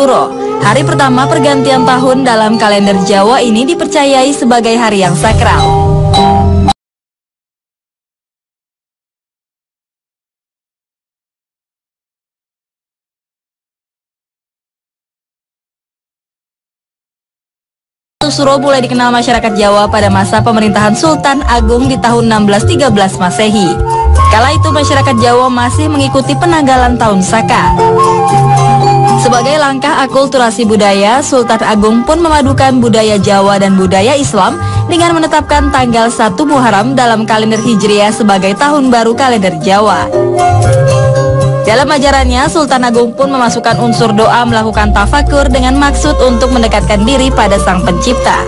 Suro. Hari pertama pergantian tahun dalam kalender Jawa ini dipercayai sebagai hari yang sakral. Suro mulai dikenal masyarakat Jawa pada masa pemerintahan Sultan Agung di tahun 1613 Masehi. Kala itu masyarakat Jawa masih mengikuti penanggalan tahun Saka. Sebagai langkah akulturasi budaya, Sultan Agung pun memadukan budaya Jawa dan budaya Islam dengan menetapkan tanggal 1 Muharram dalam kalender Hijriah sebagai tahun baru kalender Jawa. Dalam ajarannya, Sultan Agung pun memasukkan unsur doa melakukan tafakur dengan maksud untuk mendekatkan diri pada Sang Pencipta.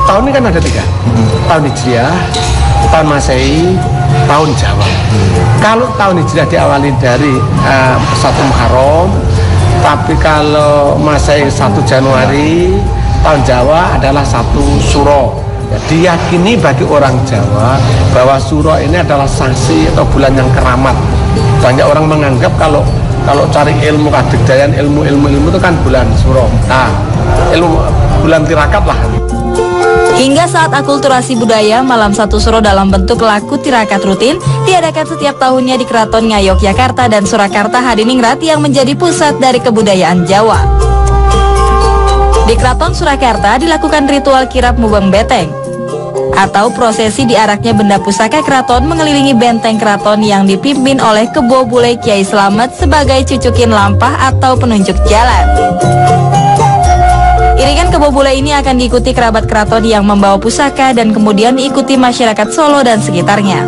Tahun ini kan ada 3, tahun Hijriah, tahun Masehi, tahun Jawa. Kalau tahun Hijriah diawali dari 1 Muharram, tapi kalau Masehi 1 Januari, tahun Jawa adalah 1 Suro. Ya, diyakini bagi orang Jawa bahwa Suro ini adalah sasi atau bulan yang keramat. Banyak orang menganggap kalau cari ilmu kadegdayan, ilmu itu kan bulan Suro. Nah, ilmu bulan tirakat lah. Hingga saat akulturasi budaya, malam 1 Suro dalam bentuk laku tirakat rutin diadakan setiap tahunnya di Keraton Ngayogyakarta dan Surakarta Hadiningrat yang menjadi pusat dari kebudayaan Jawa. Di Keraton Surakarta dilakukan ritual kirap mubeng beteng atau prosesi diaraknya benda pusaka keraton mengelilingi benteng keraton yang dipimpin oleh Kebo Bule Kiai Slamet sebagai cucukin lampah atau penunjuk jalan. Iringan Kebo Bule ini akan diikuti kerabat keraton yang membawa pusaka dan kemudian diikuti masyarakat Solo dan sekitarnya.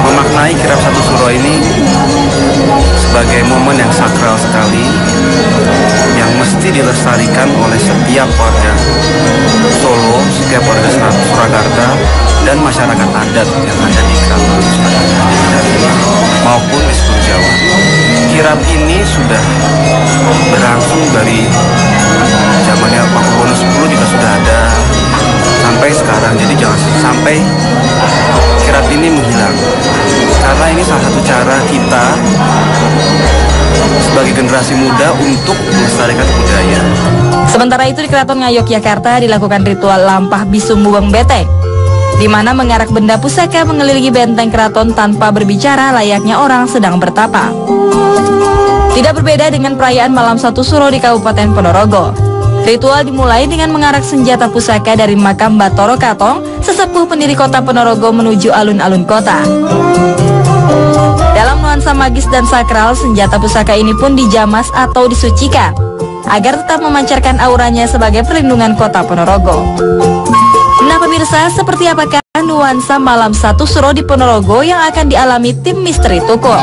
Memaknai kirap 1 Suro ini sebagai momen yang sakral sekali yang mesti dilestarikan oleh setiap warga Solo, setiap warga Surakarta dan masyarakat adat yang ada di Keraton Surakarta maupun di seluruh Jawa. Kirap ini sudah berlangsung dari zamannya Pakuwono X juga sudah ada sampai sekarang. Jadi jangan sampai kirap ini menghilang, karena ini salah satu cara kita sebagai generasi muda untuk melestarikan budaya. Sementara itu di Keraton Ngayogyakarta dilakukan ritual lampah bisu mubeng beteng, di mana mengarak benda pusaka mengelilingi benteng keraton tanpa berbicara layaknya orang sedang bertapa. Tidak berbeda dengan perayaan malam 1 Suro di Kabupaten Ponorogo. Ritual dimulai dengan mengarak senjata pusaka dari makam Batoro Katong, sesepuh pendiri kota Ponorogo menuju alun-alun kota. Dalam nuansa magis dan sakral, senjata pusaka ini pun dijamas atau disucikan agar tetap memancarkan auranya sebagai perlindungan kota Ponorogo. Nah pemirsa, seperti apakah nuansa malam 1 Suro di Ponorogo yang akan dialami tim Misteri Tukul?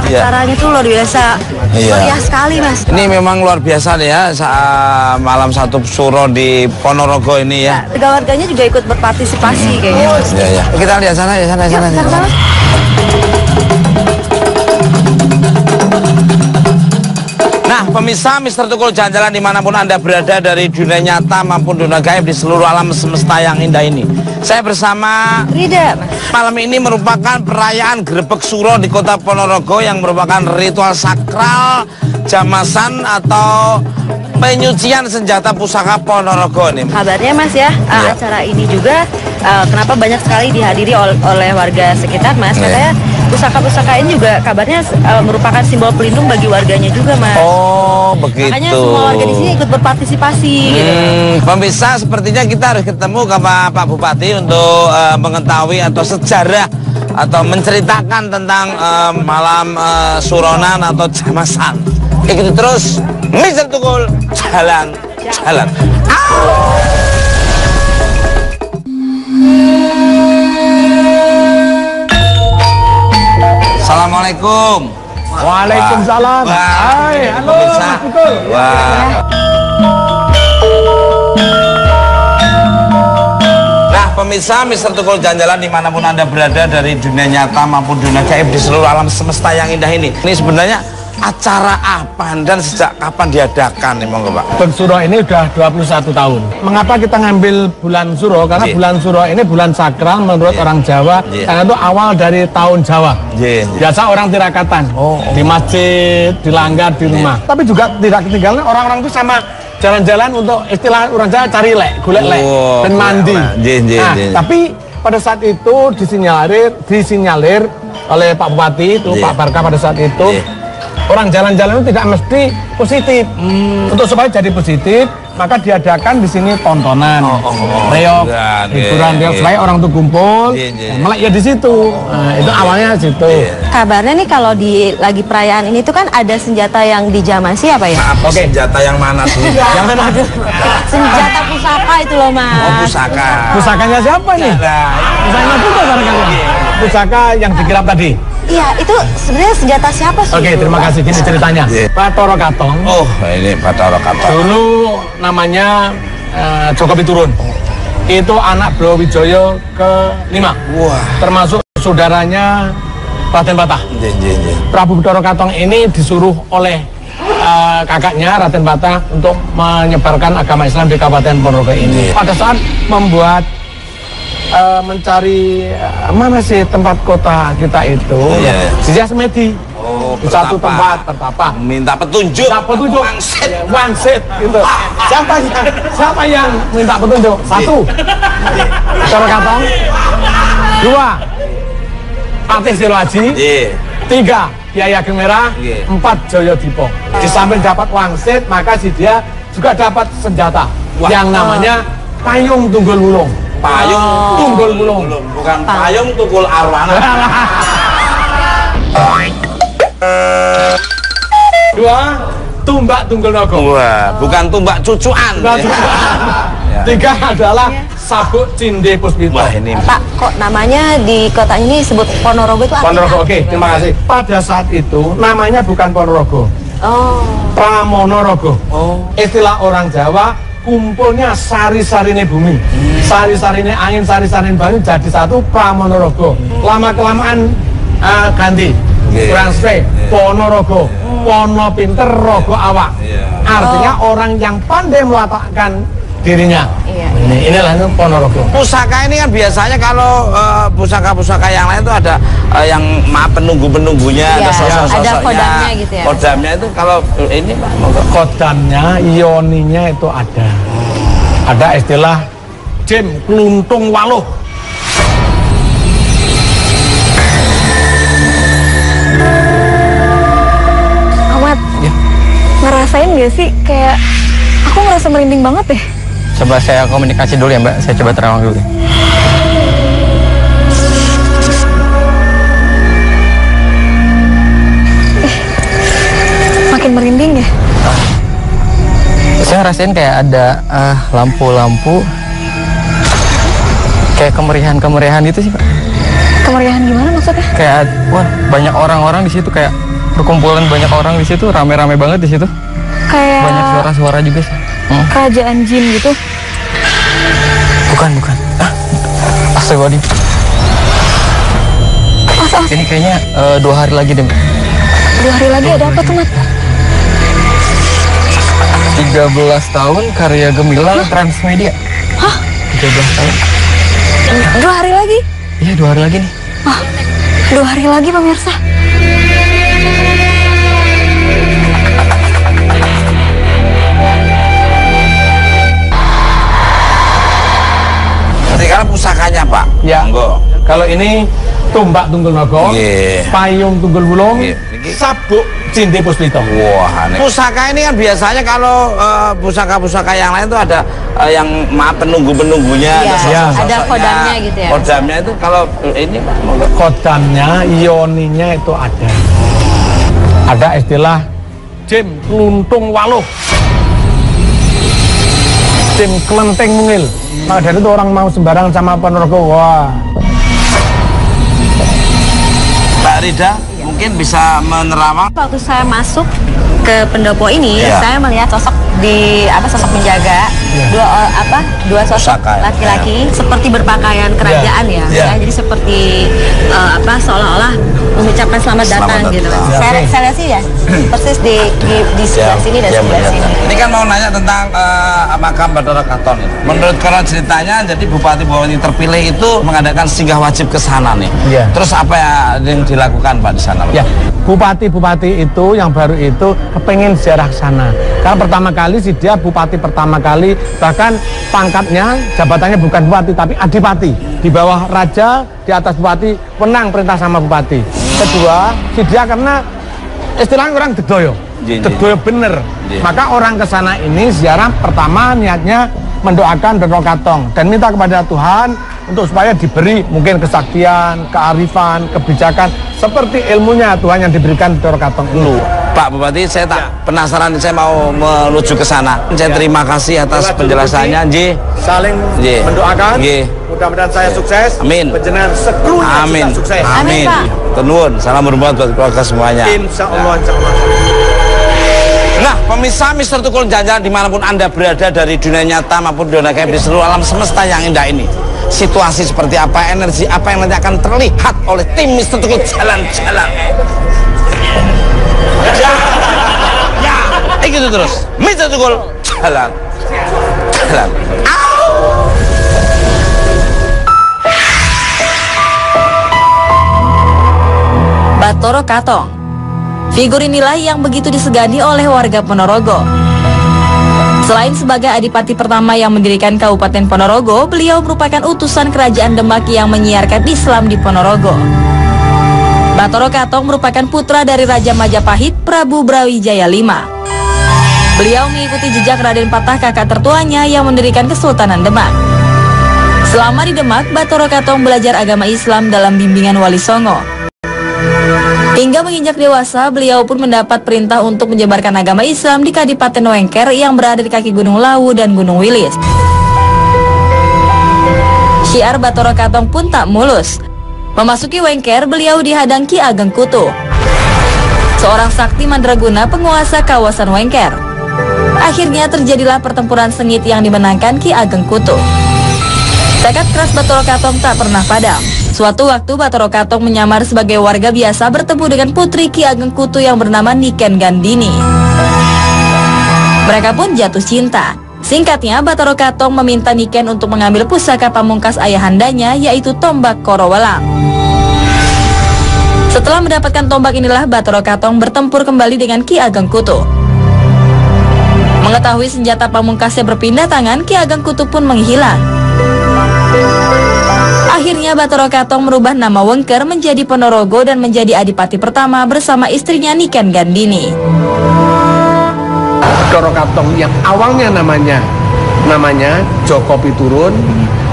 Acaranya tuh luar biasa, meriah sekali mas. Ini memang luar biasa nih ya, malam 1 Suro di Ponorogo ini ya. Warga-warganya juga ikut berpartisipasi kayaknya mas. Ya. Kita lihat sana ya, sana. Nah pemirsa Mister Tukul jalan-jalan dimanapun Anda berada dari dunia nyata maupun dunia gaib di seluruh alam semesta yang indah ini. Saya bersama Rida. Malam ini merupakan perayaan Grebek Suro di kota Ponorogo yang merupakan ritual sakral jamasan atau penyucian senjata pusaka Ponorogo nih. Kabarnya mas ya, acara ini juga kenapa banyak sekali dihadiri oleh warga sekitar mas. Katanya pusaka-pusaka ini juga kabarnya merupakan simbol pelindung bagi warganya juga mas. Oh begitu. Makanya semua warga di sini ikut berpartisipasi gitu. Pemirsa, sepertinya kita harus ketemu ke Pak Bupati untuk mengetahui atau sejarah atau menceritakan tentang malam suronan atau jamasan. Ikuti terus Mister Tukul jalan. Assalamualaikum. Waalaikumsalam. Hai, halo Mas Tukul. Wah. Nah pemirsa Mister Tukul Jalan-Jalan dimanapun Anda berada dari dunia nyata maupun dunia gaib di seluruh alam semesta yang indah ini. Ini sebenarnya acara apa dan sejak kapan diadakan nih monggo Pak? Bersuro ini udah 21 tahun. Mengapa kita ngambil bulan Suro? Karena bulan Suro ini bulan sakral menurut orang Jawa. Karena itu awal dari tahun Jawa. Biasa orang tirakatan di masjid, di langgar, di rumah. Tapi juga tidak ketinggalan orang-orang itu sama jalan-jalan untuk istilah orang Jawa cari lek, golek lek, dan mandi. Tapi pada saat itu disinyalir oleh Pak Bupati itu Pak Barka pada saat itu. Orang jalan-jalan itu tidak mesti positif. Untuk supaya jadi positif, maka diadakan di sini tontonan, reok, hiburan, supaya orang tuh kumpul, melek ya di situ. Nah, itu awalnya situ. Kabarnya nih kalau lagi perayaan ini tuh kan ada senjata yang dijamasi apa ya? Senjata yang mana tuh? Yang mana? Senjata pusaka itu loh Mas. Oh, pusaka. Pusakanya siapa nih? Pusakanya juga barangkali. Pusaka yang dikirap tadi. Iya, itu sebenarnya senjata siapa sih? Oke, terima kasih. Gini ceritanya. Bathara Katong. Oh, ini Bathara Katong. Dulu namanya Joko Piturun. Itu anak Brawijaya ke-5. Wah. Termasuk saudaranya Raden Patah. Prabu Bathara Katong ini disuruh oleh kakaknya Raden Patah untuk menyebarkan agama Islam di Kabupaten Ponorogo ini. Pada saat membuat mencari mana sih tempat kota kita itu, dia semedi di satu tempat tertapa, minta petunjuk, wangsit gitu. Siapa yang minta petunjuk? 1 Bathara Katong, 2 Patih Siro Aji, 3 Kyai Ageng Merah, 4 Jayadipa. Di samping dapat wangsit, maka si dia juga dapat senjata yang namanya payung tunggul wulung. Payung tunggul wulung, bukan payung tukul arwana. 2 tumbak tunggul naga. Wah, bukan tumbak cucuan. 3 adalah sabuk cinde puspito. Wah, ini Pak, kok namanya di kota ini disebut Ponorogo itu apa? Ponorogo, oke, terima kasih. Pada saat itu namanya bukan Ponorogo, Pramonorogo. Istilah orang Jawa, kumpulnya sari-sarine bumi, sari-sarine angin, sari-sarine banyu jadi satu Pramonorogo. Lama-kelamaan ganti, kurang sesuai, Ponorogo, Pono pinter, Rogo awak. Artinya orang yang pandai meletakkan dirinya. Inilah itu Ponorogo. Pusaka ini kan biasanya kalau pusaka-pusaka yang lain itu ada yang penunggu-penunggunya, ada sosok-sosoknya, ada kodamnya gitu ya. Kodamnya itu kalau ini Pak, kodamnya, ioninya itu ada. Ada istilah Jim Kluntung Waluh. Ahmad, ngerasain gak sih kayak aku ngerasa merinding banget deh. Coba saya komunikasi dulu ya Mbak, saya coba terawang dulu. Makin merinding ya. Saya ngerasain kayak ada lampu-lampu, kayak kemeriahan gitu sih Pak. Kemeriahan gimana maksudnya? Kayak banyak orang-orang di situ, kayak perkumpulan banyak orang di situ, rame-rame banget di situ. Kayak banyak suara-suara juga sih. Kerajaan jin gitu. Bukan. Astagfirullahaladzim. Ini kayaknya 2 hari lagi deh. 2 hari lagi ada apa tuh Mat? 13 tahun karya gemilang Transmedia. Hah? 13 tahun. 2 hari lagi? Iya 2 hari lagi nih. 2 hari lagi pemirsa. sekarang pusakanya Pak. Ya. Monggo. Kalau ini tumbak tunggul naga, payung tunggul wulung, sabuk cinde puspito. Wah, pusaka ini kan biasanya kalau pusaka-pusaka yang lain itu ada yang penunggu-penunggunya, ada kodamnya gitu ya. Kodamnya itu kalau ini Pak, kodamnya, ioninya itu ada. Ada istilah Jim Kluntung Waluh, Jim Kelenteng Mungil. Nah, dari itu orang mau sembarangan sama Ponorogo, wah. Mbak Rida mungkin bisa menerawang. Waktu saya masuk ke pendopo ini, saya melihat sosok di sosok menjaga dua sosok laki-laki seperti berpakaian kerajaan ya. Jadi seperti seolah-olah mengucapkan selamat datang gitu. Saya lihat sih ya persis di sebelah sini dan sebelah sini. Ini kan mau nanya tentang makam Bathara Katon. Menurut konon ceritanya, jadi Bupati Banyuwangi terpilih itu mengadakan singgah wajib ke sana nih. Terus apa yang dilakukan Pak di sana? Ya, bupati-bupati itu yang baru itu kepengen ziarah sana. Karena pertama kali sih dia bupati pertama kali, bahkan pangkatnya jabatannya bukan bupati tapi adipati. Di bawah raja, di atas bupati, menang perintah sama bupati. Kedua, si dia karena istilahnya orang dedoyo. Dedoyo bener. Maka orang ke sana ini ziarah pertama niatnya mendoakan Bathara Katong dan minta kepada Tuhan untuk supaya diberi mungkin kesaktian, kearifan, kebijakan seperti ilmunya Tuhan yang diberikan Bathara Katong itu. Pak Bupati, saya penasaran, saya mau menuju ke sana. Saya terima kasih atas penjelasannya. Saling mendoakan. Mudah-mudahan saya sukses. Amin. Penjenengan seluruhnya sukses. Amin. Tenun. Salam hormat buat keluarga semuanya. Insya Allah. Insya Allah. Nah, pemirsa Mister Tukul Jalan-Jalan dimanapun Anda berada dari dunia nyata maupun dunia gaib di seluruh alam semesta yang indah ini, situasi seperti apa, energi apa yang nanti akan terlihat oleh tim Mister Tukul Jalan-Jalan. Gitu terus, Mister Tukul Jalan-Jalan. Bathara Katong. Figur inilah yang begitu disegani oleh warga Ponorogo. Selain sebagai adipati pertama yang mendirikan Kabupaten Ponorogo, beliau merupakan utusan Kerajaan Demak yang menyiarkan Islam di Ponorogo. Bathara Katong merupakan putra dari Raja Majapahit, Prabu Brawijaya V. Beliau mengikuti jejak Raden Patah, kakak tertuanya yang mendirikan Kesultanan Demak. Selama di Demak, Bathara Katong belajar agama Islam dalam bimbingan Wali Songo. Hingga menginjak dewasa, beliau pun mendapat perintah untuk menyebarkan agama Islam di Kadipaten Wengker yang berada di kaki Gunung Lawu dan Gunung Wilis. Syiar Bathara Katong pun tak mulus. Memasuki Wengker, beliau dihadang Ki Ageng Kutu, seorang sakti mandraguna penguasa kawasan Wengker. Akhirnya terjadilah pertempuran sengit yang dimenangkan Ki Ageng Kutu. Tekad keras Bathara Katong tak pernah padam. Suatu waktu Bathara Katong menyamar sebagai warga biasa bertemu dengan putri Ki Ageng Kutu yang bernama Niken Gandini. Mereka pun jatuh cinta. Singkatnya, Bathara Katong meminta Niken untuk mengambil pusaka pamungkas ayahandanya, yaitu tombak Korowelang. Setelah mendapatkan tombak inilah Bathara Katong bertempur kembali dengan Ki Ageng Kutu. Mengetahui senjata pamungkasnya berpindah tangan, Ki Ageng Kutu pun menghilang. Akhirnya Bathara Katong merubah nama Wengker menjadi Ponorogo dan menjadi adipati pertama bersama istrinya Niken Gandini. Bathara Katong yang awalnya namanya Joko Piturun,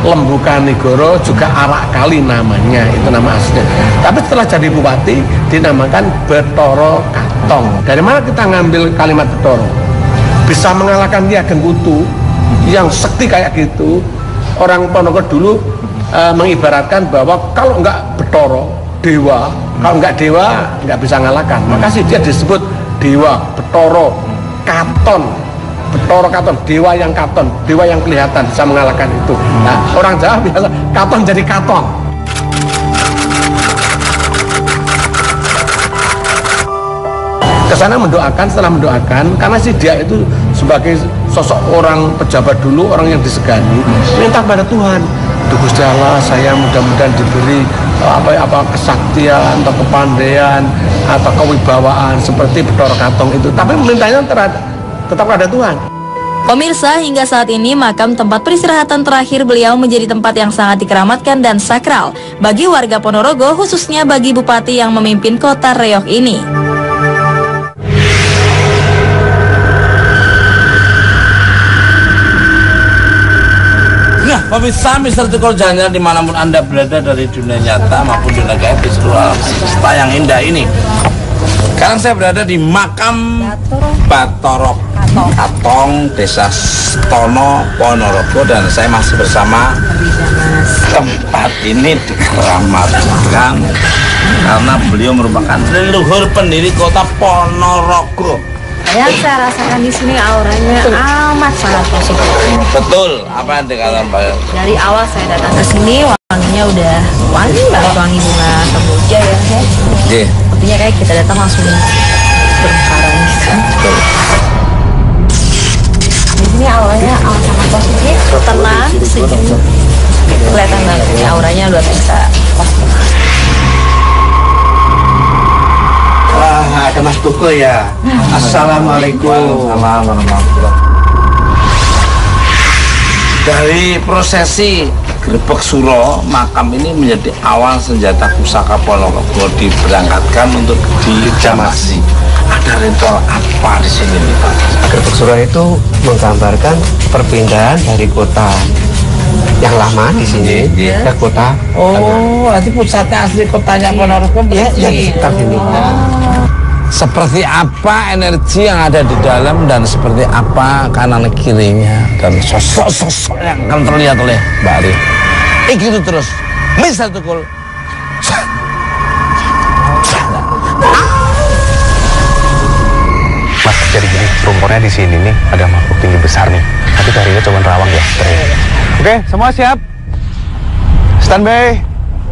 Lembukan Nigoro, juga Arak Kali namanya, itu nama aslinya. Tapi setelah jadi bupati dinamakan Bathara Katong. Dari mana kita ngambil kalimat Bathara? Bisa mengalahkan Ki Ageng Kutu yang sekti kayak gitu. Orang Ponorogo dulu mengibaratkan bahwa kalau enggak Bathara, dewa, kalau enggak dewa enggak bisa ngalahkan. Maka sih dia disebut dewa Bathara Katon. Bathara Katon, dewa yang katon, dewa yang kelihatan bisa mengalahkan itu. Nah, orang Jawa biasa katon jadi katon. Kesana mendoakan, setelah mendoakan, karena sih dia itu sebagai sosok orang pejabat dulu, orang yang disegani, minta kepada Tuhan, Gusti Allah, saya mudah-mudahan diberi apa kesaktian atau kepandaian atau kewibawaan seperti Bathara Katong itu. Tapi mintanya tetap ada Tuhan. Pemirsa, hingga saat ini makam tempat peristirahatan terakhir beliau menjadi tempat yang sangat dikeramatkan dan sakral bagi warga Ponorogo, khususnya bagi bupati yang memimpin kota Reog ini. Nah, pemirsa Mister Tukul Jalan-Jalan dimanapun Anda berada dari dunia nyata maupun dunia gaib di seluruh alam semesta yang indah ini. Sekarang saya berada di makam Bathara Katong, Desa Stono, Ponorogo, dan saya masih bersama tempat ini dikeramatkan karena beliau merupakan leluhur pendiri kota Ponorogo. Yang saya rasakan di sini auranya amat sangat positif. Betul, apa yang dikatakan Pak? Dari awal saya datang ke sini wanginya udah wangi banget, wangi bunga kemboja ya. Iya. Artinya kayak kita datang langsung bermekaran gitu. Di sini auranya sangat positif, tenang, sejuk. Kelihatan banget ini auranya luar biasa positif. Ada Mas Tukul ya. Assalamualaikum. Dari prosesi Grebeg Suro, makam ini menjadi awal senjata pusaka Ponorogo diberangkatkan untuk dijamasi. Ada ritual apa di sini nih Pak? Grebeg Suro itu menggambarkan perpindahan dari kota yang lama di sini ke kota. Oh, nanti pusatnya asli kotanya Ponorogo Ya, di sekitar sini. Seperti apa energi yang ada di dalam dan seperti apa kanan kirinya dan sosok-sosok yang akan terlihat oleh Mbak Ari. Itu terus, Mr. Tukul. Mas, jadi gini, rumornya di sini nih ada makhluk tinggi besar nih. Tapi tarinya cuma rawang ya. Oke, semua siap? Standby,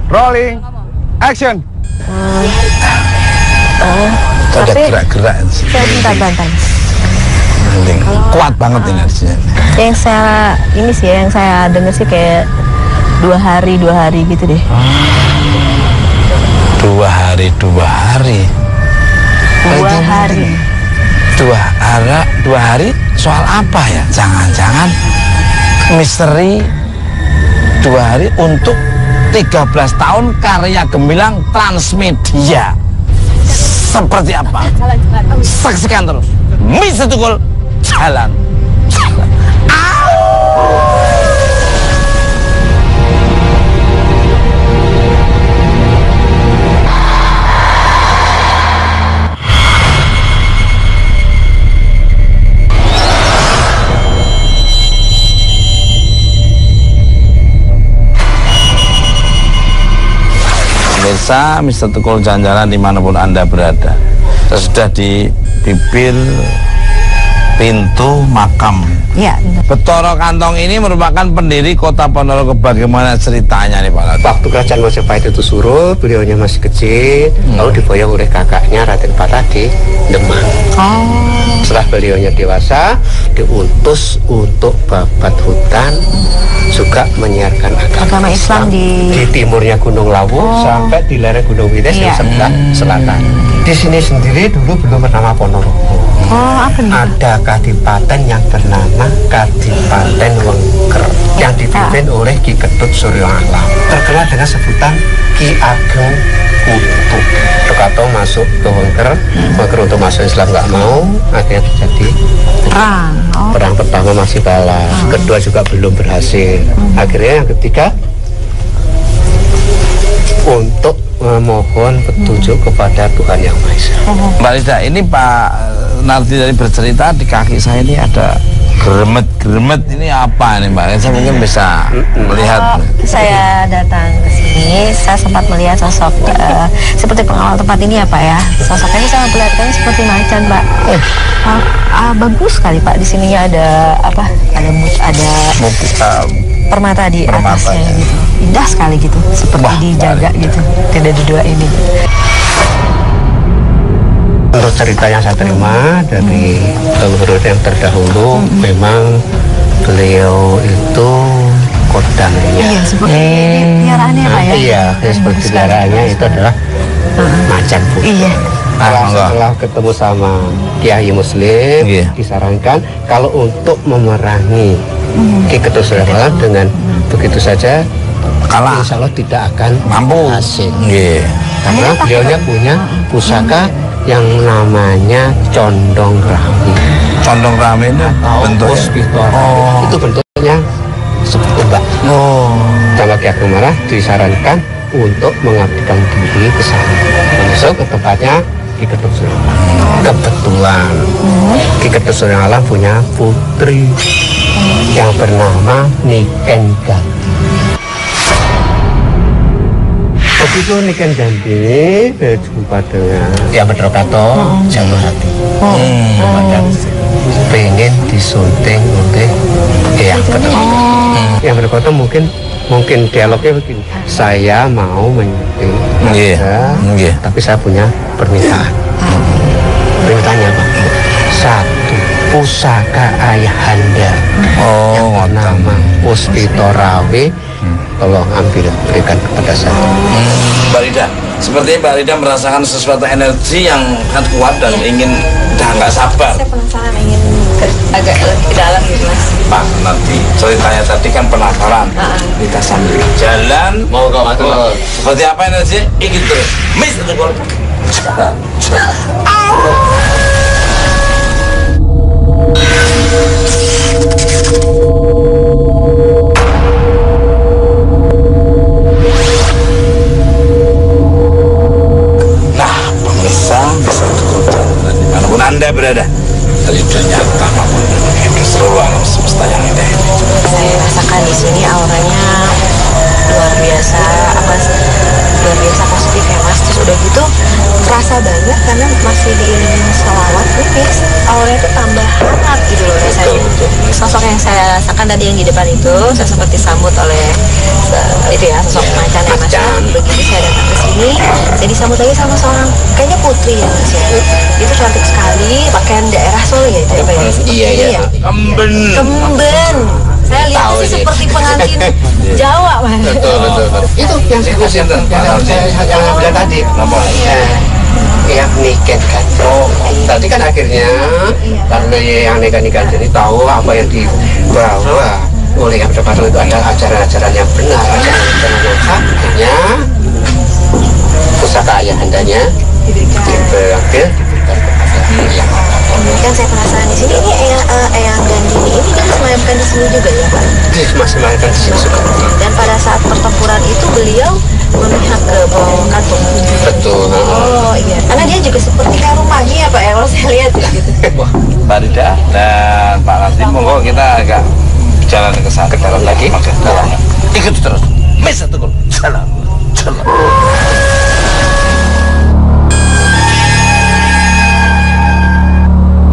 rolling, action. Ada gerak-gerak. Bentar. Kuat banget energinya. Yang saya dengar sih kayak 2 hari gitu deh. 2 hari. 2 hari. Soal apa ya? Jangan-jangan misteri 2 hari untuk 13 tahun karya gemilang Transmedia. Seperti apa? Saksikan terus. Mr. Tukul, jalan. Pemirsa, Mr. Tukul jalan-jalan dimanapun Anda berada. Saya sudah di bibir pintu makam. Iya. Betoro Kantong ini merupakan pendiri kota Ponorogo. Bagaimana ceritanya nih Pak Lati? Waktu kerajaan Majapahit itu surut, beliaunya masih kecil, lalu diboyong oleh kakaknya Raden Patah di Demak. Setelah beliaunya dewasa, diutus untuk babat hutan, juga menyiarkan agama Islam di timurnya Gunung Lawu sampai di lereng Gunung Wites yang sebelah selatan. Di sini sendiri dulu belum bernama Ponorogo. Ada kadipaten yang bernama Kadipaten Wengker yang dipimpin oleh Ki Ketut Suryo Alam, terkenal dengan sebutan Ki Ageng Kutu. Soekarno masuk ke Wengker untuk masuk Islam nggak mau, akhirnya terjadi perang pertama masih kalah, kedua juga belum berhasil, akhirnya yang ketiga untuk memohon petunjuk kepada Tuhan Yang Maha Esa. Mbak Lida, ini Pak Nardi tadi bercerita di kaki saya ini ada geremet-geremet, ini apa nih Mbak? Saya mungkin bisa melihat. Saya datang ke sini, saya sempat melihat sosok seperti pengawal tempat ini ya Pak ya. Sosoknya saya melihatnya seperti macan Pak. Bagus sekali Pak, di sininya ada apa? Ada permata di atasnya gitu. Indah sekali gitu, seperti dijaga gitu. Tidak dua ini. Menurut cerita yang saya terima dari leluhur yang terdahulu, memang beliau itu kodamnya. Iya, seperti piaraannya Pak ya. Iya, seperti piaraannya itu adalah macan putih. Iya. Setelah ketemu sama Kiai Muslim, disarankan kalau untuk memerangi Ki Ketut Suryo Alam dengan begitu saja kalah, insya Allah tidak akan mampu hasil. Karena beliaunya punya pusaka yang namanya condong rami. Condong rami itu bentuknya itu bentuknya seperti mbak. Sama Ki Ageng Marah disarankan untuk mengabdikan diri ke sana, masuk ke tempatnya Ki Ketut Suryo Alam. Kebetulan Ki Ketut Suryo Alam punya putri yang bernama Niken Gandhi. itu Niken Jandi berjumpa dengan yang Pedrokato jalur hati. Pengen disunting oleh Eyang Pedrokato. Yang Pedrokato mungkin dialognya begini. Saya mau menyunting, tapi saya punya permintaan. Permintaannya apa? Satu, pusaka ayahanda yang bernama Puspito Rawe, tolong berikan kepada saya. Mbak Rida, sepertinya Mbak Rida merasakan sesuatu energi yang sangat kuat dan ingin udah nggak sabar. Saya penasaran, ingin agak lebih ke dalam gitu Mas. Pak, nanti ceritanya tadi kan penasaran. Kita sambil jalan mau ke Matul. Seperti apa energi? Ingin terus. Miss itu gol. Nah, pemirsa bisa berjalan dimanapun Anda berada, dari dunia nyata maupun dunia seluruh alam semesta yang indah ini. Saya rasakan di sini auranya luar biasa, luar biasa positif ya Mas. Terus udah gitu terasa banget karena masih diiringi salawat tuh ya, auranya tuh tambah hangat gitu loh rasanya. Sosok yang saya rasakan tadi yang di depan itu, saya seperti disambut oleh itu ya, sosok macan ya Mas. Begitu saya datang ke sini, saya disambut lagi sama seorang kayaknya putri ya Mas ya. Itu cantik sekali, pakaian daerah Solo ya itu apa ya? Iya. Kemben. Saya lihat sih seperti pengantin Jawa Mas. Betul. Itu yang saya bilang tadi. Yang Niken kan. Tadi kan akhirnya karena yang Niken jadi tahu apa yang dibawa oleh yang Pedrokato itu adalah ajaran-ajaran yang benar, ajaran-ajaran yang hak. Akhirnya pusaka ayahandanya diambil diberikan kepada yang Yang saya penasaran di sini ini Eyang Gandini ini dia disemayamkan di sini juga ya Pak? Disemayamkan di sini juga. Dan pada saat pertempuran itu beliau memihak ke bawah kantung. Betul. Oh iya, karena dia juga seperti kayak rumahnya ya Pak ya kalau saya lihat ya, gitu. Wah, Mbak Rida dan Pak Ranti, monggo kita agak jalan ke sana. Ke dalam lagi. Ikut terus. Miss satu gol. Jalan.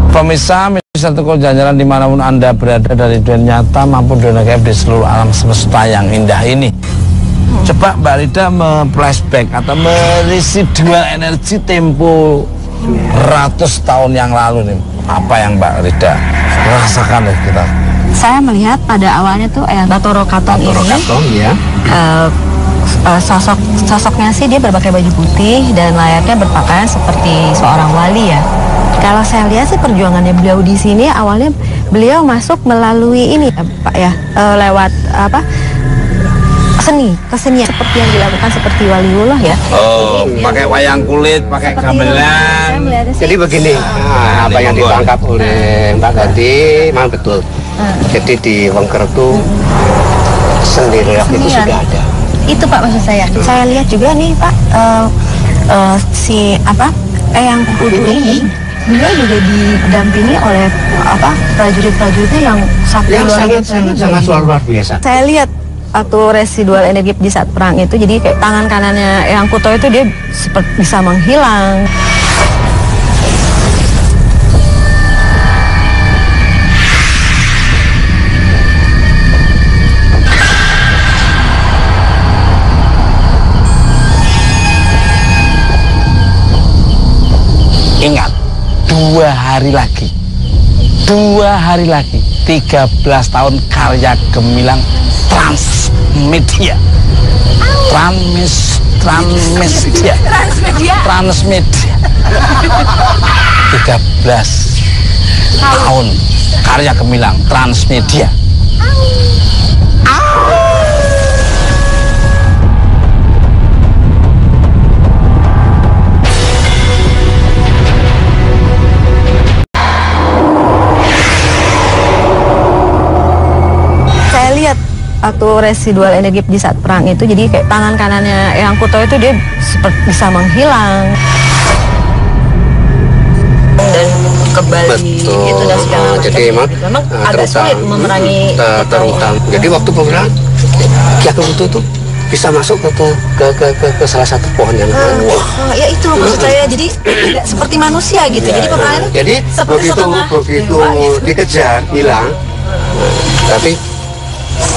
Pemirsa, satu kol jalan dimanapun Anda berada dari dunia nyata maupun dunia gaib di seluruh alam semesta yang indah ini. Coba Mbak Rida flashback atau merisi dua energi tempo ratus tahun yang lalu nih. Apa yang Mbak Rida rasakan dari kita? Saya melihat pada awalnya tuh Eyang Batoro Katon ini ya. Sosoknya sih dia berpakai baju putih dan layaknya berpakaian seperti seorang wali ya. Kalau saya lihat sih perjuangannya beliau di sini awalnya beliau masuk melalui ini Pak ya, lewat apa? Kesenian seperti yang dilakukan seperti waliullah ya. Oh, pakai wayang kulit, pakai gamelan. Jadi begini, apa yang ditangkap oleh Mbak Ganti memang betul. Jadi di Wengker itu seni reok itu sudah ada. Itu Pak maksud saya. Saya lihat juga nih Pak, Eyang Putu ini beliau juga didampingi oleh prajurit-prajuritnya yang sangat luar biasa. Saya lihat atau residual energi di saat perang itu, jadi kayak tangan kanannya Eyang Kuto itu dia seperti bisa menghilang. Ingat, 2 hari lagi 13 tahun karya gemilang Transmedia 13 tahun karya gemilang Transmedia. Atau residual energi di saat perang itu, jadi kayak tangan kanannya Eyang Kuto itu dia seperti bisa menghilang dan kembali itu dan segala macam. Jadi memang agak sulit memerangi terutama. Jadi waktu peperangan Ki Ageng Kuto itu bisa masuk ke salah satu pohon yang ya itu maksud saya, jadi tidak seperti manusia gitu. Jadi peperangan jadi begitu dikejar hilang, tapi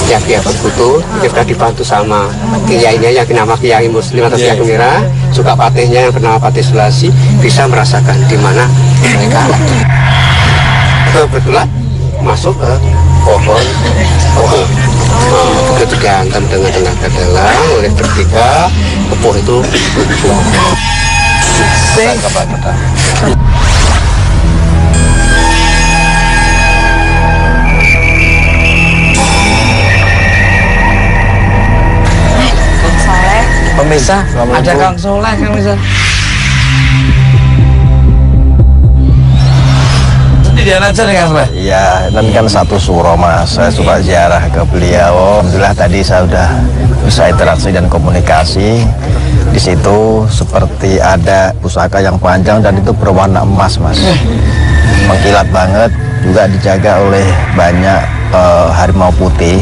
ya begitu kita dibantu sama kiainya yang nama Kiai Muslim atau Kiai Gembira, suka patihnya yang bernama Patih Sulasi, bisa merasakan di mana mereka kebetulan masuk ke pohon begitu dihantam dengan tenaga dalam oleh bertiga, kepoh itu pemirsa, ada Kang Soleh, Kang Soleh. Sendirian aja nih Kang Soleh? Iya, dan kan satu suro Mas, saya suka ziarah ke beliau. Alhamdulillah tadi saya sudah bisa interaksi dan komunikasi. Di situ seperti ada pusaka yang panjang dan itu berwarna emas Mas. Mengkilat banget, juga dijaga oleh banyak harimau putih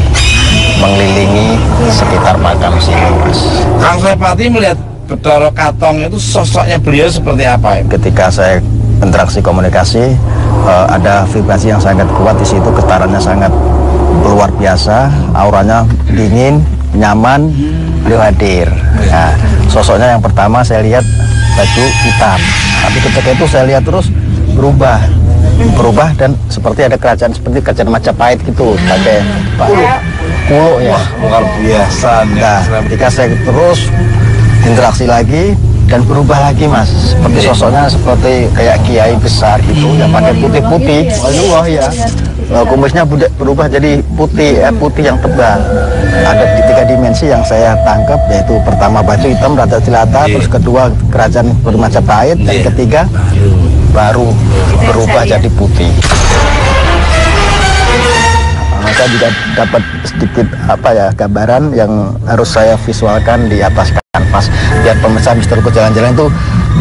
mengelilingi sekitar makam sini Mas. Kang Soleh melihat Bathara Katong itu sosoknya beliau seperti apa? Ketika saya interaksi komunikasi, ada vibrasi yang sangat kuat di situ, getarannya sangat luar biasa, auranya dingin, nyaman, beliau hadir. Nah, sosoknya yang pertama saya lihat baju hitam, tapi ketika itu saya lihat terus berubah dan seperti ada kerajaan Majapahit gitu, pakai kulo ya. Luar biasa. Nah, ketika saya terus interaksi lagi dan berubah lagi Mas, seperti sosoknya seperti kayak kiai besar gitu yang pakai putih-putih. Wah ya, kumisnya berubah jadi putih yang tebal. Ada 3 dimensi yang saya tangkap, yaitu pertama baju hitam rada jelata, terus kedua kerajaan Majapahit, dan ketiga baru berubah jadi putih. Saya juga dapat sedikit gambaran yang harus saya visualkan di atas kanvas biar pemirsa Misteriku Jalan-Jalan itu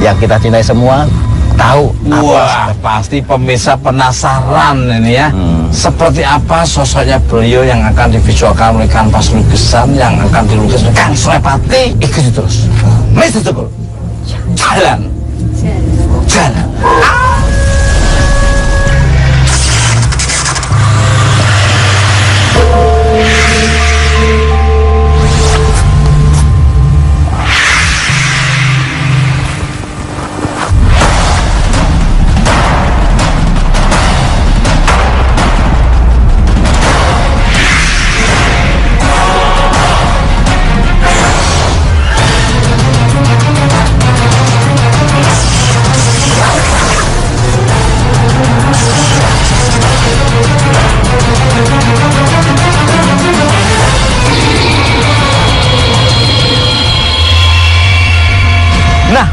yang kita cintai semua tahu. Wah, pasti pemirsa penasaran ini ya. Seperti apa sosoknya beliau yang akan divisualkan oleh kanvas lukisan yang akan dilukis oleh Kang Soleh Patih. Ikuti terus. Misteriku Jalan.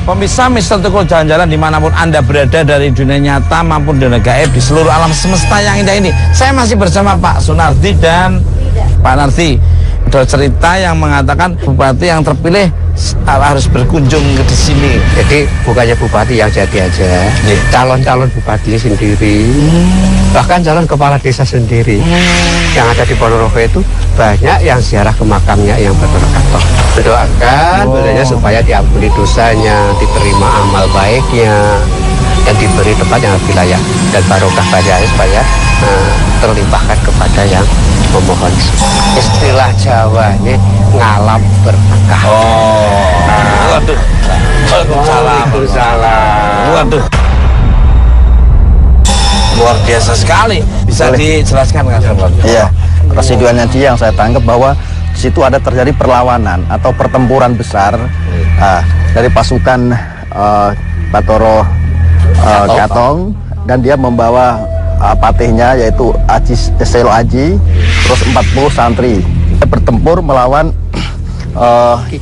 Pemirsa Misteriku Jalan-Jalan dimanapun Anda berada dari dunia nyata maupun dunia gaib di seluruh alam semesta yang indah ini, saya masih bersama Pak Sunardi dan Pak Nardi. Ada cerita yang mengatakan bupati yang terpilih harus berkunjung ke sini. Jadi bukannya bupati yang jadi aja, calon-calon bupati sendiri, bahkan calon kepala desa sendiri yang ada di Ponorogo itu banyak yang ziarah ke makamnya yang Bathara Katong. Berdoakan beliau supaya diampuni dosanya, diterima amal baiknya, dan diberi tempat yang lebih layak dan barokah badannya supaya terlimpahkan kepada yang memohon. Istilah Jawanya ngalap berkah. Waduh. Waalaikumsalam. Waduh. Luar biasa sekali. Bisa dijelaskan nggak? Iya. Residuannya dia yang saya tangkap bahwa di situ ada terjadi perlawanan atau pertempuran besar dari pasukan Bathara Katong, dan dia membawa patihnya yaitu Selo Aji, terus 40 santri bertempur melawan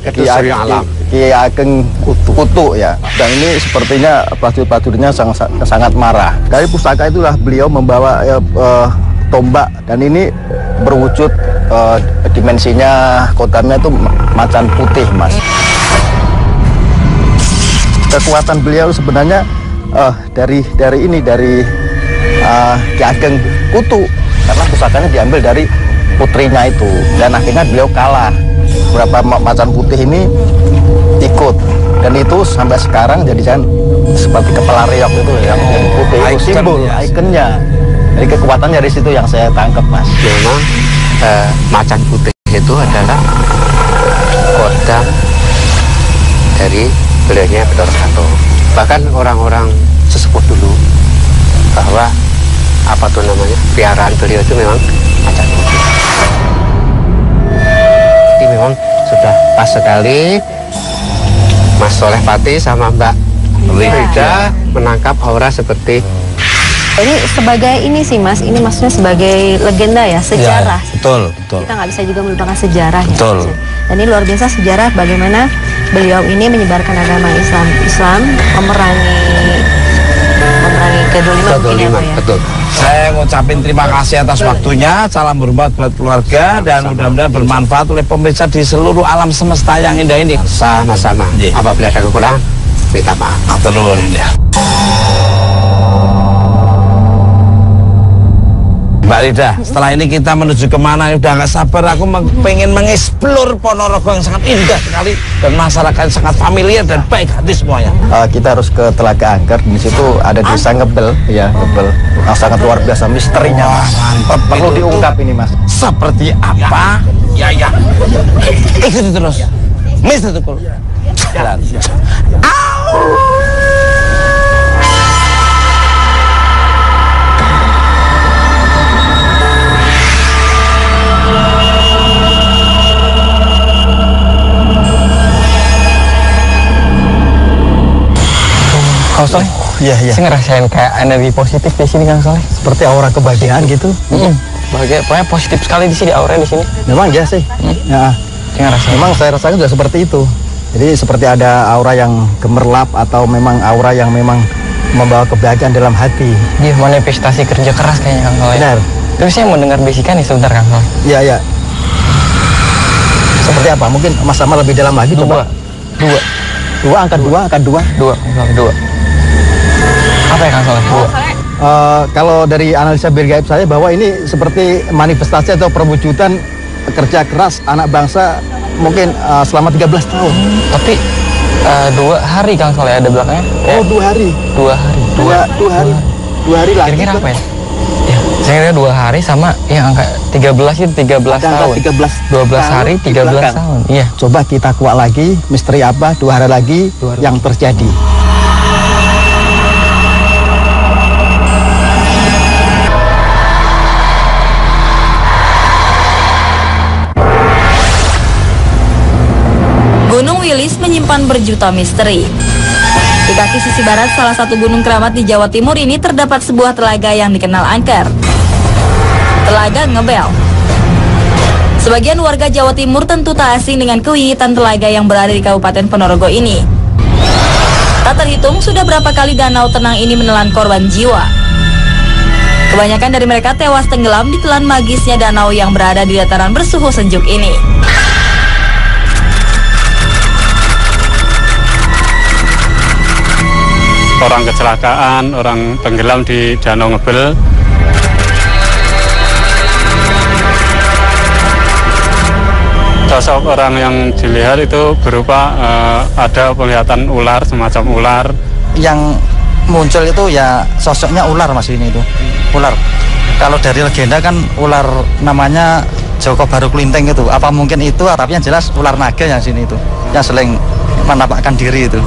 Ki Ageng Kutu ya. Dan ini sepertinya prajurit-prajuritnya sangat marah. Dari pusaka itulah beliau membawa tombak, dan ini berwujud dimensinya kodamnya itu macan putih Mas. Kekuatan beliau sebenarnya dari Ki Ageng Kutu, karena pusakanya diambil dari putrinya itu, dan akhirnya beliau kalah beberapa macan putih ini ikut, dan itu sampai sekarang jadikan seperti kepala reog itu yang putih itu simbol, ikonnya. Jadi kekuatan dari situ yang saya tangkap, Mas. Memang macan putih itu adalah kodam dari beliaunya Bathara Sato. Bahkan orang-orang sesepuh dulu bahwa apa tuh namanya, piaraan beliau itu memang macan putih. Jadi memang sudah pas sekali Mas Soleh Pati sama Mbak Rida menangkap aura seperti Ini sebagai ini sih Mas, ini maksudnya sebagai legenda ya, sejarah. Ya, betul. Kita nggak bisa juga melupakan sejarah. Betul. Ya. Dan ini luar biasa sejarah bagaimana beliau ini menyebarkan agama Islam, memerangi kedoliman. Ya. Betul. Saya ngucapin terima kasih atas waktunya, salam hormat buat keluarga, dan mudah-mudahan bermanfaat oleh pemirsa di seluruh alam semesta yang indah ini. Sama-sama. Apabila ada kekurangan, minta maaf. Turun ya. Mbak Rida, setelah ini kita menuju kemana? Udah nggak sabar, aku pengen mengeksplor Ponorogo yang sangat indah sekali dan masyarakat yang sangat familiar dan baik hati semuanya. Kita harus ke Telaga Angker, di situ ada desa Ngebel, ya Ngebel, yang sangat luar biasa misterinya, Mas. Mantap, perlu diungkap ini, Mas. Seperti apa? Ya. Ikuti terus, Mr. Tukul. Jalan. Kang Soleh, iya. Saya ngerasain kayak energi positif di sini, Kang Soleh. Seperti aura kebahagiaan gitu. Bahagia, pokoknya positif sekali di sini aura di sini. Memang ya sih. Ya. Memang saya rasakan sudah seperti itu. Jadi seperti ada aura yang gemerlap atau memang aura yang memang membawa kebahagiaan dalam hati. Iya, manifestasi kerja keras kayaknya, Kang Soleh. Benar. Tapi saya mau dengar bisikan nih sebentar, Kang Soleh. Iya. Seperti apa? Mungkin Mas Sama lebih dalam lagi coba. Angka dua. Apa ya, Kang Soleh? Kalau dari analisa birgaib saya bahwa ini seperti manifestasi atau perwujudan kerja keras anak bangsa mungkin selama 13 tahun. Tapi 2 hari, Kang Soleh, ada belakangnya. Oh, 2 hari. 2 hari. 2 hari lagi. Kira-kira apa ya? Ya, saya kira 2 hari sama yang angka 13 itu 13 tahun. 12 hari 13 tahun. Iya. Coba kita kuak lagi, misteri apa 2 hari lagi yang terjadi. Gunung Wilis menyimpan berjuta misteri. Di kaki sisi barat salah satu gunung keramat di Jawa Timur ini terdapat sebuah telaga yang dikenal angker. Telaga Ngebel. Sebagian warga Jawa Timur tentu tak asing dengan kewingitan telaga yang berada di Kabupaten Ponorogo ini. Tak terhitung sudah berapa kali danau tenang ini menelan korban jiwa. Kebanyakan dari mereka tewas tenggelam di telan magisnya danau yang berada di dataran bersuhu sejuk ini. Orang kecelakaan, orang tenggelam di Danau Ngebel. Sosok orang yang dilihat itu berupa ada penglihatan ular, semacam ular. Yang muncul itu ya sosoknya ular, Mas, ini itu. Ular. Kalau dari legenda kan ular namanya Joko Baru Klinteng itu. Apa mungkin itu, tapi yang jelas ular naga yang sini itu. Yang sering menampakkan diri itu.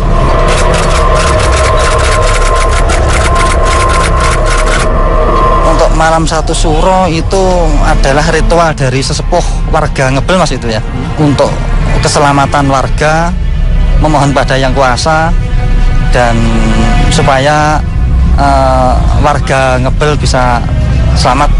Malam satu suro itu adalah ritual dari sesepuh warga Ngebel, Mas, itu ya, untuk keselamatan warga, memohon pada Yang Kuasa dan supaya warga Ngebel bisa selamat.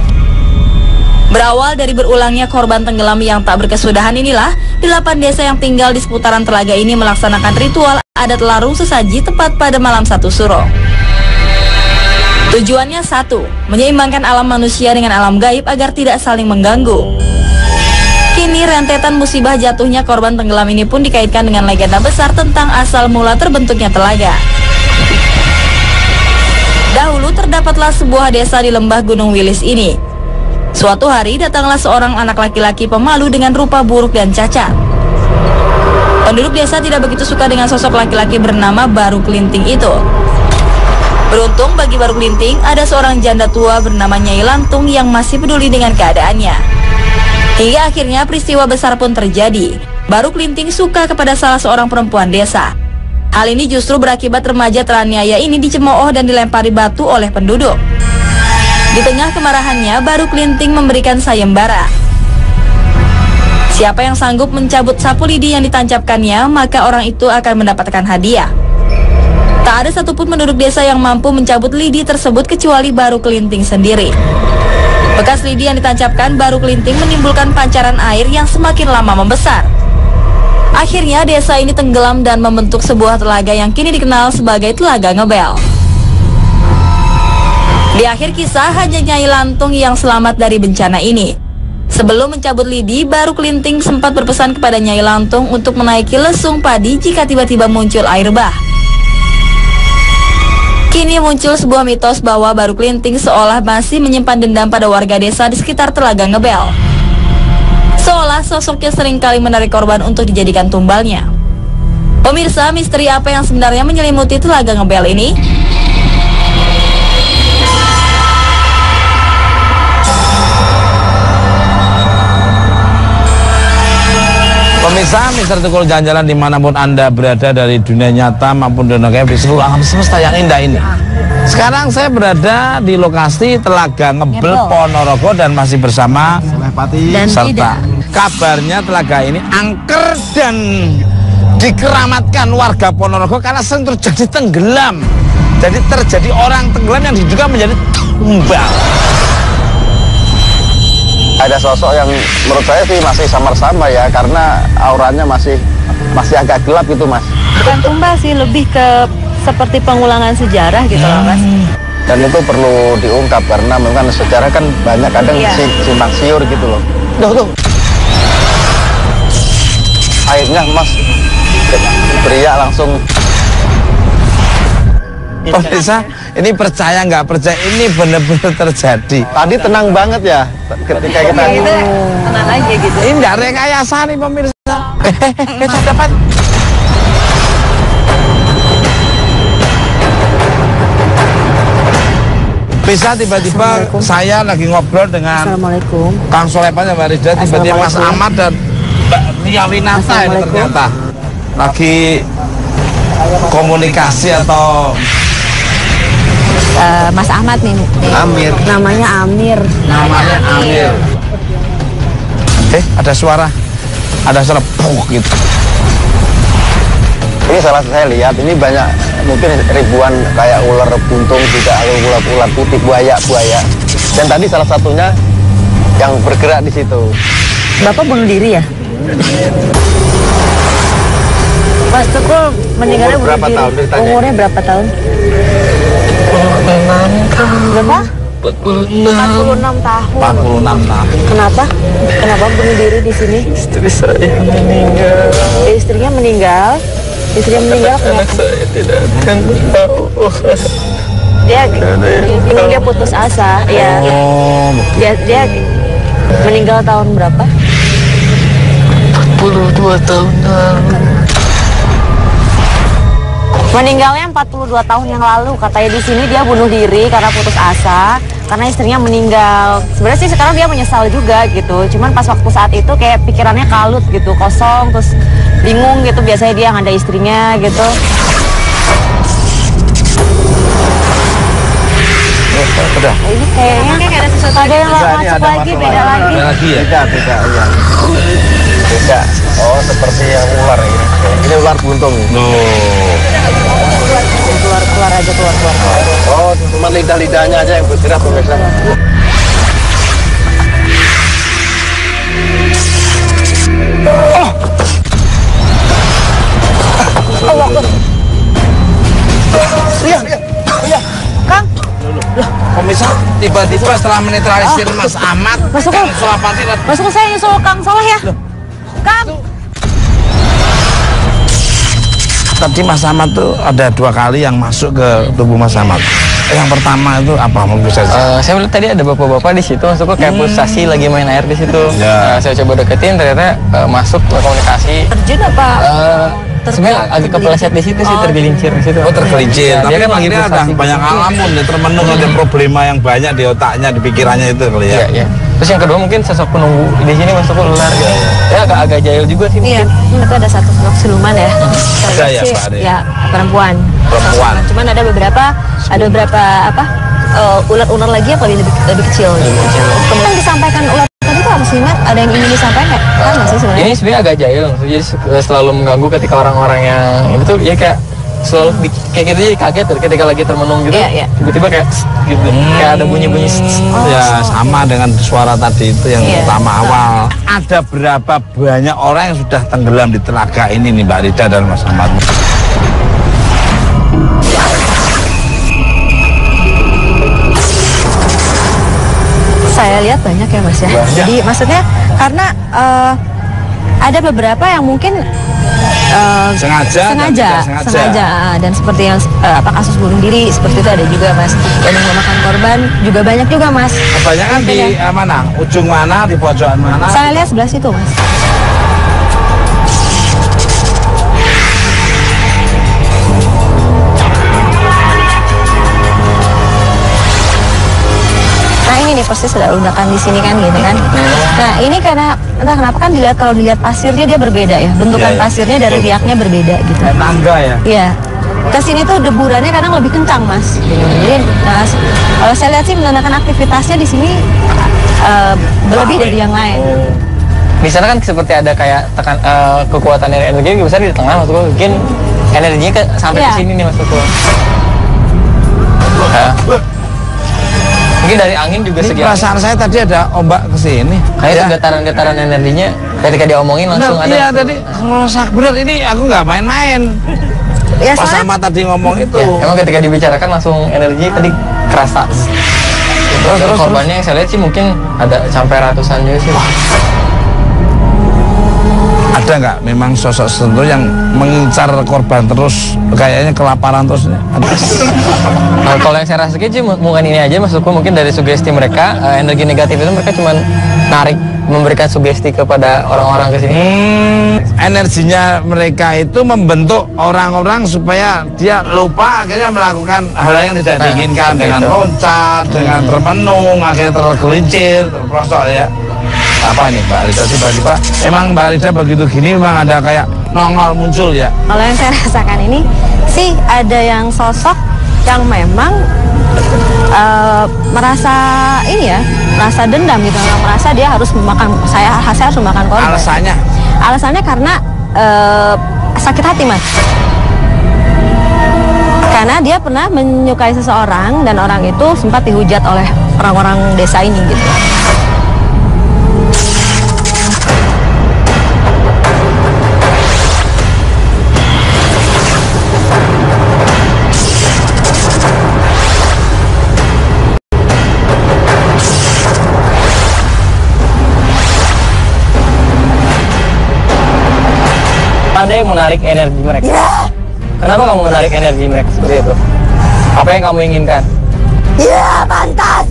Berawal dari berulangnya korban tenggelam yang tak berkesudahan inilah 8 desa yang tinggal di seputaran telaga ini melaksanakan ritual adat larung sesaji tepat pada malam satu suro. Tujuannya satu, menyeimbangkan alam manusia dengan alam gaib agar tidak saling mengganggu. Kini rentetan musibah jatuhnya korban tenggelam ini pun dikaitkan dengan legenda besar tentang asal mula terbentuknya telaga. Dahulu terdapatlah sebuah desa di lembah Gunung Wilis ini. Suatu hari datanglah seorang anak laki-laki pemalu dengan rupa buruk dan cacat. Penduduk desa tidak begitu suka dengan sosok laki-laki bernama Baru Kelinting itu. Beruntung bagi Baru Kelinting, ada seorang janda tua bernama Nyai Lantung yang masih peduli dengan keadaannya. Hingga akhirnya peristiwa besar pun terjadi. Baru Kelinting suka kepada salah seorang perempuan desa. Hal ini justru berakibat remaja teraniaya ini dicemooh dan dilempari batu oleh penduduk. Di tengah kemarahannya, Baru Kelinting memberikan sayembara. Siapa yang sanggup mencabut sapu lidi yang ditancapkannya, maka orang itu akan mendapatkan hadiah. Tak ada satupun penduduk desa yang mampu mencabut lidi tersebut kecuali Baru Kelinting sendiri. Bekas lidi yang ditancapkan Baru Kelinting menimbulkan pancaran air yang semakin lama membesar. Akhirnya desa ini tenggelam dan membentuk sebuah telaga yang kini dikenal sebagai Telaga Ngebel. Di akhir kisah, hanya Nyai Lantung yang selamat dari bencana ini. Sebelum mencabut lidi, Baru Kelinting sempat berpesan kepada Nyai Lantung untuk menaiki lesung padi jika tiba-tiba muncul air bah. Kini muncul sebuah mitos bahwa Baru Kelinting seolah masih menyimpan dendam pada warga desa di sekitar Telaga Ngebel. Seolah sosoknya seringkali menarik korban untuk dijadikan tumbalnya. Pemirsa, misteri apa yang sebenarnya menyelimuti Telaga Ngebel ini? Pemirsa, Mister Tukul jalan-jalan dimanapun Anda berada dari dunia nyata maupun dunia gaib di seluruh alam semesta yang indah ini. Sekarang saya berada di lokasi Telaga Ngebel Ponorogo dan masih bersama serta kabarnya telaga ini angker dan dikeramatkan warga Ponorogo karena sering terjadi tenggelam. Jadi terjadi orang tenggelam yang diduga menjadi tumbal. Ada sosok yang menurut saya sih masih samar-samar ya, karena auranya masih agak gelap gitu, Mas. Bukan tumbal sih, lebih ke seperti pengulangan sejarah gitu loh, Mas. Dan itu perlu diungkap karena memang sejarah kan banyak kadang simpang siur gitu loh. Tuh. Akhirnya Mas beriak langsung. Pemirsa, ini percaya nggak percaya, ini benar-benar terjadi. Tadi tenang banget ya ketika kita itu tenang aja gitu. Ini nggak rekayasa nih pemirsa. Kita dapat. Bisa tiba-tiba saya lagi ngobrol dengan Kang Solepan dan Mbak Rida, tiba-tiba Mas Ahmad dan Mbak Nia Winata ini ternyata lagi komunikasi atau Mas Ahmad nih. Amir. Namanya Amir. Ada suara gitu. Ini salah saya lihat ini banyak mungkin ribuan kayak ular buntung juga, ular putih, buaya. Dan tadi salah satunya yang bergerak di situ. Bapak bunuh diri ya? Mas Tukul meninggalnya berapa tahun? Umurnya berapa tahun? 46 tahun. Berapa? 46 tahun. 46 tahun. Kenapa? Kenapa bunuh diri di sini? Istri saya meninggal. Istrinya meninggal. Istrinya meninggal kenapa? Anak saya tidak akan tahu. Dia putus asa. Ya. Dia meninggal tahun berapa? 42 tahun lalu. Meninggalnya 42 tahun yang lalu. Katanya di sini dia bunuh diri karena putus asa, karena istrinya meninggal. Sebenarnya sih sekarang dia menyesal juga gitu. Cuman pas waktu saat itu kayak pikirannya kalut gitu, kosong, terus bingung gitu. Biasanya dia yang ada istrinya gitu. Udah. Ini kayaknya ada sesuatu, ada yang masuk lagi, beda lagi. Beda ya. Beda. Oh, seperti yang ular ini. Ini ular buntung. Keluar aja. Oh, cuma lidah-lidahnya aja yang bergerak pemirsa. Iya. Kang. Pemirsa, tiba-tiba setelah menetralisir Mas Ahmad, Kang Solapati. Masuk saya nyusul Kang Soleh ya. Kang. Tadi Mas Ahmad tuh ada 2 kali yang masuk ke tubuh Mas Ahmad. yang pertama itu apa mungkin saja? Saya melihat tadi ada bapak-bapak di situ, masuk kayak pulsasi lagi main air di situ. Saya coba deketin, ternyata masuk ke komunikasi. Terjun apa? Sebenarnya agak kepeleset di situ sih, tergelincir di situ. Oh, tergelincir. Dia kan akhirnya ada banyak alamun, termenung ada problema yang banyak di otaknya, di pikirannya itu kali ya. Iya. Terus yang kedua mungkin sosok penunggu di sini masuk ular gitu. Ya agak jahil juga sih mungkin. Iya, itu ada satu sosok siluman ya. Ada ya, Pak Ade? Ya, perempuan. Cuman ada beberapa apa ular-ular lagi yang lebih kecil. Yang disampaikan ular tadi itu apa sih, Mat? Ada yang ingin disampaikan nggak? Kan nggak sih sebenarnya? Ini sebenarnya agak jahil, jadi selalu mengganggu ketika orang-orang yang itu tuh ya kayak selalu kayak gitu jadi kaget ketika lagi termenung gitu. Tiba-tiba kayak gitu. Kayak ada bunyi-bunyi. Ya sama dengan suara tadi itu yang pertama awal. Ada berapa banyak orang yang sudah tenggelam di telaga ini nih Mbak Rida dan Mas Ahmad? Saya lihat banyak ya Mas ya. Jadi maksudnya karena ada beberapa yang mungkin sengaja dan seperti yang kasus bunuh diri seperti itu ada juga Mas. Dan yang memakan korban juga banyak juga Mas. Kebanyakan di mana? Ujung mana? Di pojokan mana? Saya lihat sebelah situ Mas. Ini persis ada ledakan di sini kan gitu kan. Nah ini karena entah kenapa kan kalau dilihat pasirnya dia berbeda ya, bentukan pasirnya dari riaknya berbeda gitu. Tangga ya? Iya. Kesini tuh deburannya kadang lebih kencang Mas. Jadi kalau saya lihat sih menandakan aktivitasnya di sini berlebih dari yang lain. Di sana kan seperti ada kayak kekuatan energi yang besar di tengah, maksudku mungkin energinya sampai ke sini nih maksudku. Mungkin dari angin juga segitu. Perasaan saya tadi ada ombak ke sini. Kayak getaran-getaran energinya ketika diomongin langsung ada. Iya tadi ngerusak bener ini aku nggak main-main. Ya, pas sama tadi ngomong itu. Ya, emang ketika dibicarakan langsung energi tadi kerasa. Terus korbannya yang saya lihat sih mungkin ada sampai ratusan juga sih. Ada nggak memang sosok tertentu yang mengincar korban terus kayaknya kelaparan terus? Kalau yang saya rasakan sih bukan ini aja maksudku, mungkin dari sugesti mereka energi negatif itu mereka cuma narik memberikan sugesti kepada orang-orang ke sini. Energinya mereka itu membentuk orang-orang supaya dia lupa akhirnya melakukan hal yang tidak diinginkan dengan loncat, dengan termenung, akhirnya tergelincir, terprosok ya. Apa nih Mbak Rida tiba-tiba emang Mbak Rida begitu gini memang ada kayak nongol muncul ya? Kalau yang saya rasakan ini sih ada yang sosok yang memang merasa ini ya, merasa dendam gitu, merasa dia harus memakan saya harus memakan korban. Alasannya karena sakit hati Mas. Karena dia pernah menyukai seseorang dan orang itu sempat dihujat oleh orang-orang desa ini gitu. Ada yang menarik energi mereka. Kenapa kamu menarik energi mereka seperti itu? Apa yang kamu inginkan? Ya, pantas.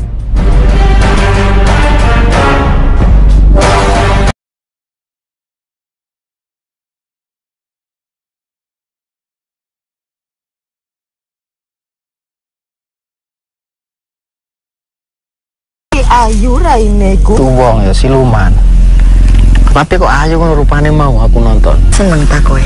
Ayu raineku. Tuh wong ya siluman. Tapi kok ayu kan rupane mau aku nonton. Seneng tak kowe.